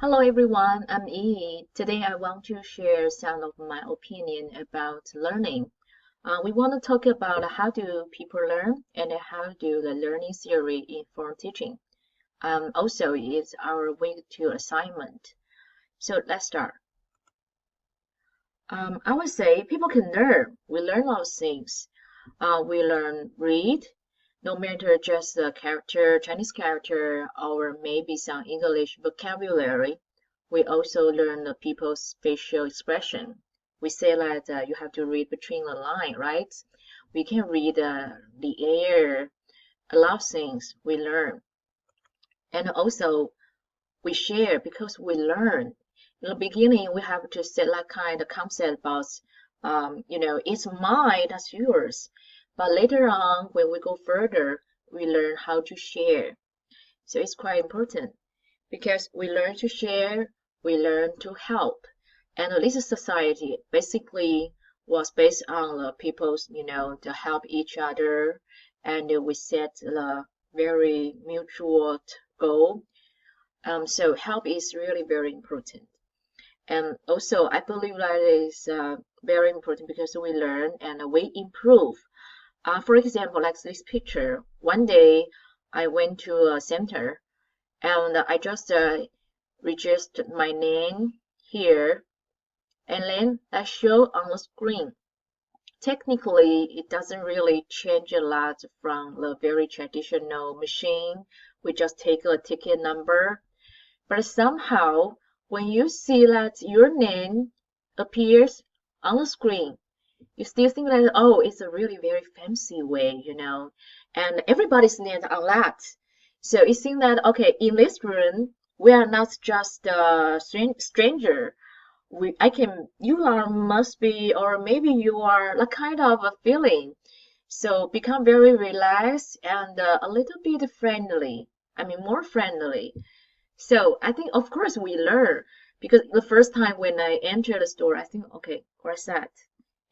Hello everyone, I'm Yi. Today I want to share some of my opinion about learning. We want to talk about how do people learn and how do the learning theory inform teaching. Also, it's our week two assignment. So let's start. I would say people can learn. We learn a lot of things. We learn read, no matter just the character, Chinese character, or maybe some English vocabulary. We also learn the people's facial expression. We say that you have to read between the line, right? We can read the air, a lot of things we learn. And also we share because we learn. In the beginning, we have to set that kind of concept about, it's mine, that's yours. But later on, when we go further, we learn how to share. So it's quite important because we learn to share, we learn to help. And this society basically was based on the people's, to help each other. And we set the very mutual goal. So help is really very important. And also, I believe that is very important because we learn and we improve. For example, like this picture, one day I went to a center and I just registered my name here and then I show on the screen. Technically, it doesn't really change a lot from the very traditional machine. We just take a ticket number. But somehow, when you see that your name appears on the screen, you still think that, oh, it's a really very fancy way, and everybody's name on that. So it seems that, okay, in this room, we are not just a stranger. You are must be, or maybe you are a kind of a feeling. So become very relaxed and a little bit friendly. I mean, more friendly. So I think, of course, we learn because the first time when I enter the store, I think, okay, where's that?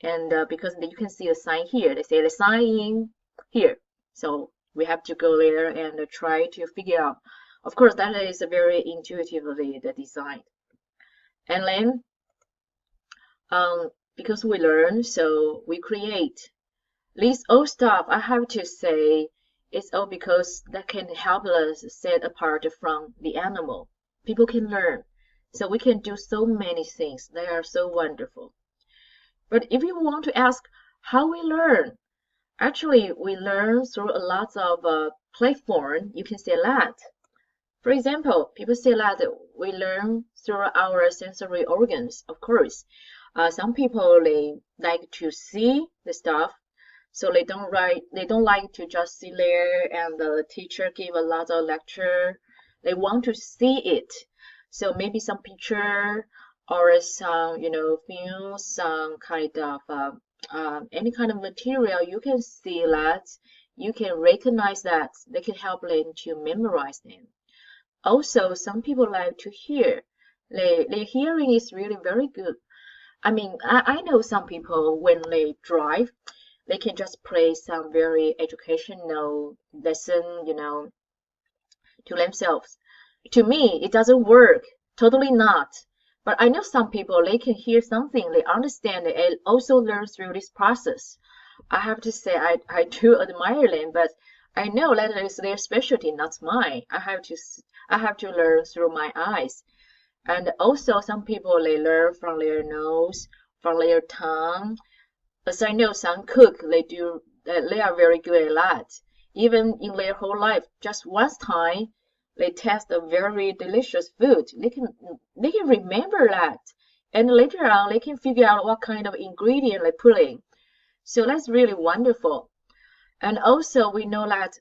And because you can see the sign here, they say the sign in here. So we have to go there and try to figure out. Of course, that is a very intuitively the design. And then because we learn, so we create. This old stuff, I have to say, it's all because that can help us set apart from the animal. People can learn. So we can do so many things. They are so wonderful. But if you want to ask how we learn, actually we learn through a lot of platform. You can say that. For example, people say that we learn through our sensory organs, of course. Some people they like to see the stuff, so they don't like to just sit there and the teacher give a lot of lecture. They want to see it. So maybe some picture or some, film, some kind of any kind of material, you can see that, you can recognize that. They can help them to memorize them. Also, some people like to hear. Their hearing is really very good. I mean, I know some people when they drive, they can just play some very educational lesson, to themselves. To me, it doesn't work. Totally not. But I know some people, they can hear something, they understand it, and also learn through this process. I have to say, I do admire them, but I know that is their specialty, not mine. I have to learn through my eyes. And also, some people, they learn from their nose, from their tongue. As I know, some cook, they are very good at that. Even in their whole life, just one time, they test a very delicious food. They can remember that, and later on, they can figure out what kind of ingredient they put in. So that's really wonderful. And also, we know that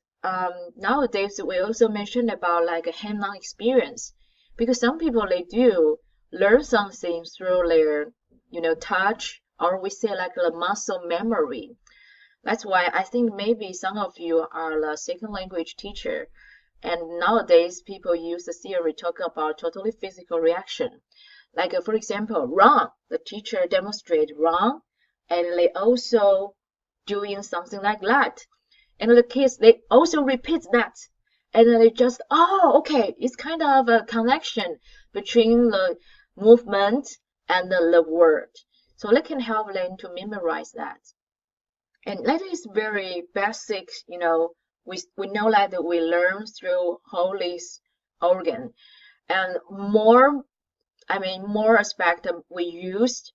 nowadays we also mentioned about like a hands-on experience, because some people they do learn something through their, touch, or we say like the muscle memory. That's why I think maybe some of you are the second language teacher, and nowadays people use the theory talk about totally physical reaction. Like for example, run. The teacher demonstrate run, and they also doing something like that. And the kids, they also repeat that. And then they just, oh, okay, it's kind of a connection. between the movement and the word. So they can help them to memorize that. And that is very basic, we know that we learn through whole this organ. And more aspect we used,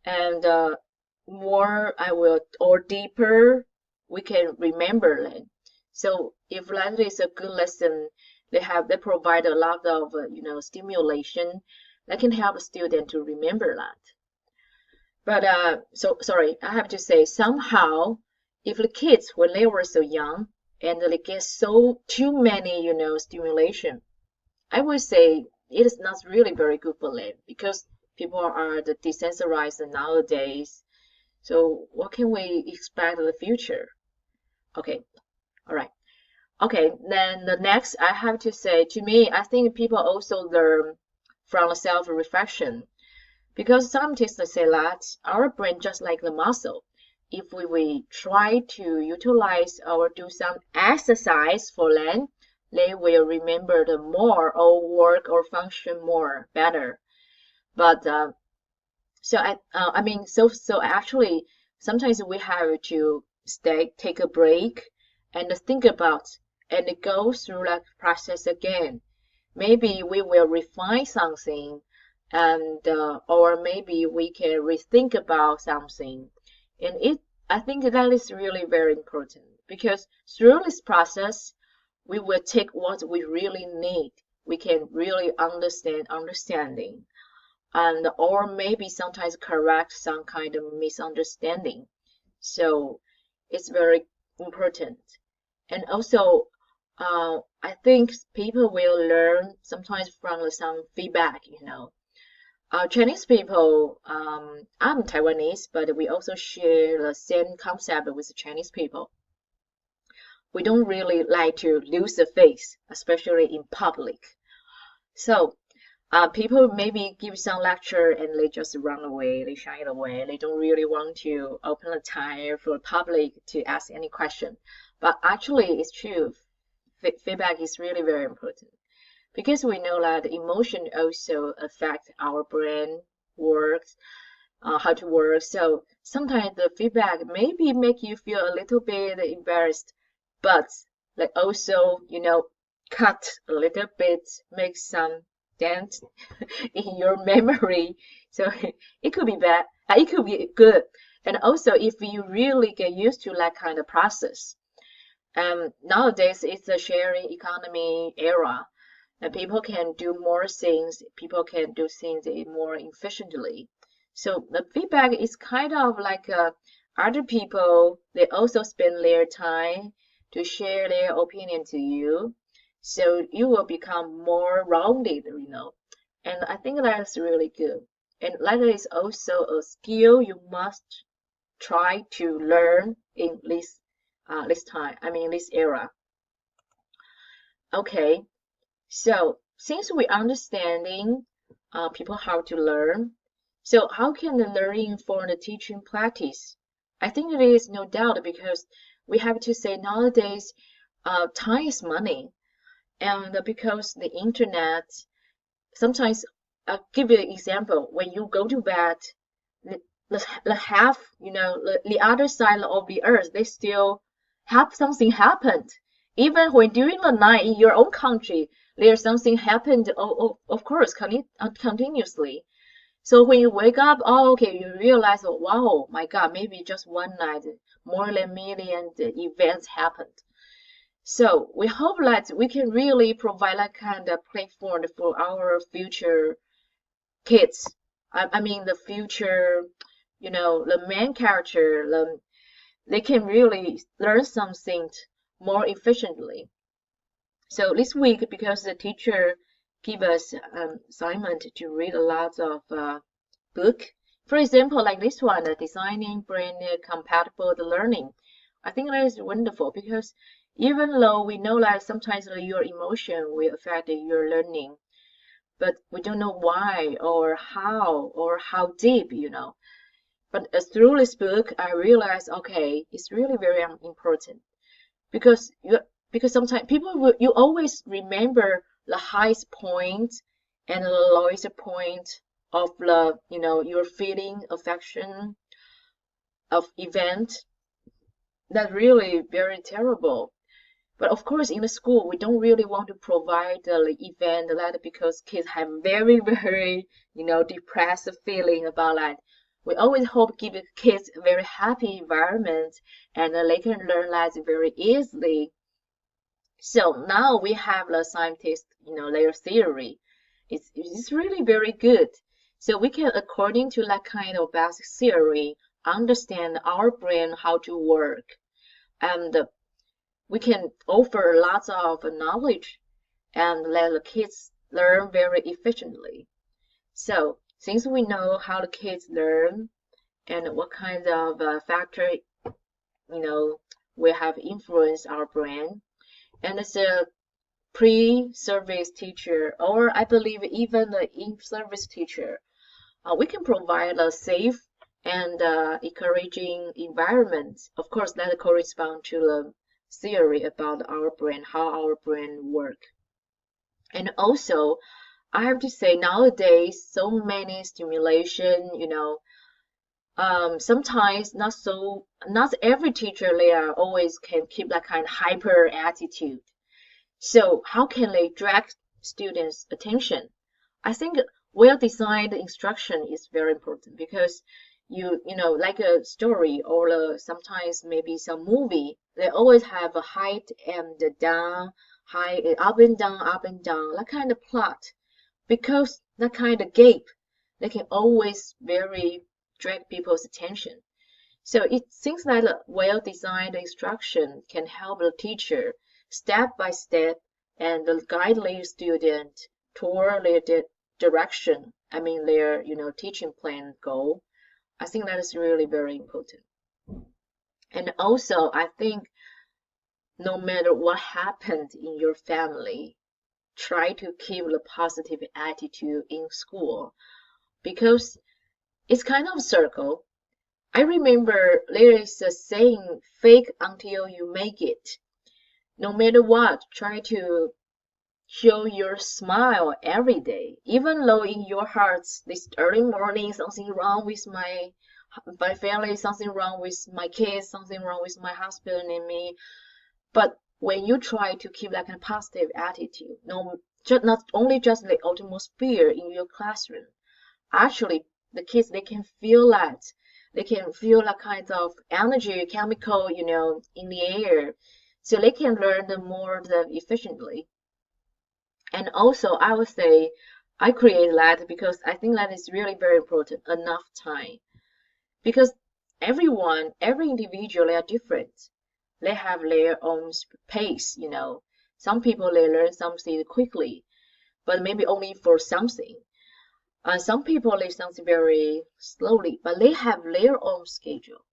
and more or deeper we can remember them. So if that is a good lesson, they provide a lot of stimulation that can help a student to remember that. But so sorry, I have to say, somehow if the kids when they were so young and they get so too many stimulation, I would say it is not really very good for them, because people are desensitized nowadays. So what can we expect in the future? Okay, all right. Okay, then the next I have to say, to me, I think people also learn from self-reflection, because scientists say that our brain just like the muscle. If we try to utilize or do some exercise for them, they will remember the more or work or function more better. But so actually sometimes we have to take a break and think about and go through that process again. Maybe we will refine something, and or maybe we can rethink about something. And I think that is really very important, because through this process we will take what we really need. We can really understanding, and or maybe sometimes correct some kind of misunderstanding. So it's very important. And also I think people will learn sometimes from some feedback. Chinese people, I'm Taiwanese, but we also share the same concept with the Chinese people. We don't really like to lose the face, especially in public. So people maybe give some lecture and they just run away, they shy away. They don't really want to open the time for the public to ask any question. But actually, it's true. Feedback is really very important, because we know that emotion also affect our brain works, how to work. So sometimes the feedback maybe make you feel a little bit embarrassed, but like also cut a little bit, make some dent in your memory. So it could be bad, it could be good. And also if you really get used to that kind of process, nowadays it's a sharing economy era, and people can do more things, people can do things more efficiently. So the feedback is kind of like other people, they also spend their time to share their opinion to you, so you will become more rounded. And I think that's really good. And that is also a skill you must try to learn in this this era. Okay, so since we're understanding people how to learn, so how can the learning inform the teaching practice? I think there is no doubt, because we have to say nowadays time is money, and because the internet sometimes, I'll give you an example. When you go to bed, the half, the other side of the earth, they still have something happened. Even when during the night in your own country, there's something happened, of course, continuously. So when you wake up, okay, you realize, oh, wow, my God, maybe just one night, more than a million events happened. So we hope that we can really provide that kind of platform for our future kids. I mean, the future, the main character, they can really learn something more efficiently. So this week, because the teacher give us assignment to read a lot of book, for example, like this one, Designing Brain Compatible Learning. I think that is wonderful, because even though we know that sometimes your emotion will affect your learning, but we don't know why or how deep. But through this book, I realized, okay, it's really very important, because sometimes you always remember the highest point and the lowest point of the, your feeling, affection of event. That's really very terrible. But of course, in the school, we don't really want to provide the event that because kids have very, very, depressed feeling about that. We always hope give kids a very happy environment and they can learn that very easily. So now we have the scientist, their theory. It's really very good. So we can, according to that kind of basic theory, understand our brain how to work. And we can offer lots of knowledge and let the kids learn very efficiently. So since we know how the kids learn and what kind of factor, will have influenced our brain, and as a pre-service teacher, or I believe even the in-service teacher, we can provide a safe and encouraging environment. Of course, that corresponds to the theory about our brain, how our brain work. And also, I have to say nowadays, so many stimulation, sometimes not every teacher they are always can keep that kind of hyper attitude. So how can they drag students' attention? I think well-designed instruction is very important because like a story or sometimes maybe some movie, they always have a height and a down, high, up and down, that kind of plot. Because that kind of gap, they can always very drag people's attention. So it seems that a well-designed instruction can help the teacher step by step and guide their student toward their direction. I mean their teaching plan goal. I think that is really very important. And also, I think no matter what happened in your family, try to keep the positive attitude in school because it's kind of a circle. I remember there is a saying, fake until you make it. No matter what, try to show your smile every day, even though in your hearts this early morning something wrong with my family, something wrong with my kids, something wrong with my husband and me. But when you try to keep that kind of positive attitude, not only just the atmosphere in your classroom, actually the kids they can feel that. They can feel that kind of energy, chemical, in the air. So they can learn more efficiently. And also, I would say I create that because I think that is really very important. Enough time. Because every individual, they are different. They have their own pace, Some people, they learn something quickly, but maybe only for something. Some people, they something very slowly, but they have their own schedule.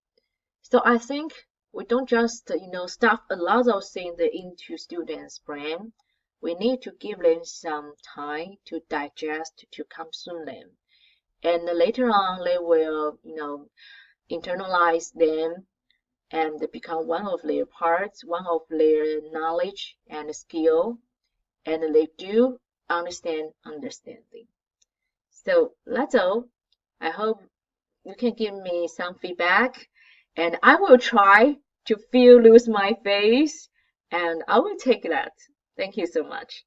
So I think we don't just, stuff a lot of things into students' brain. We need to give them some time to digest, to consume them. And later on, they will, internalize them and become one of their parts, one of their knowledge and skill. And they do understanding. So that's all. I hope you can give me some feedback and I will try to lose my face and I will take that. Thank you so much.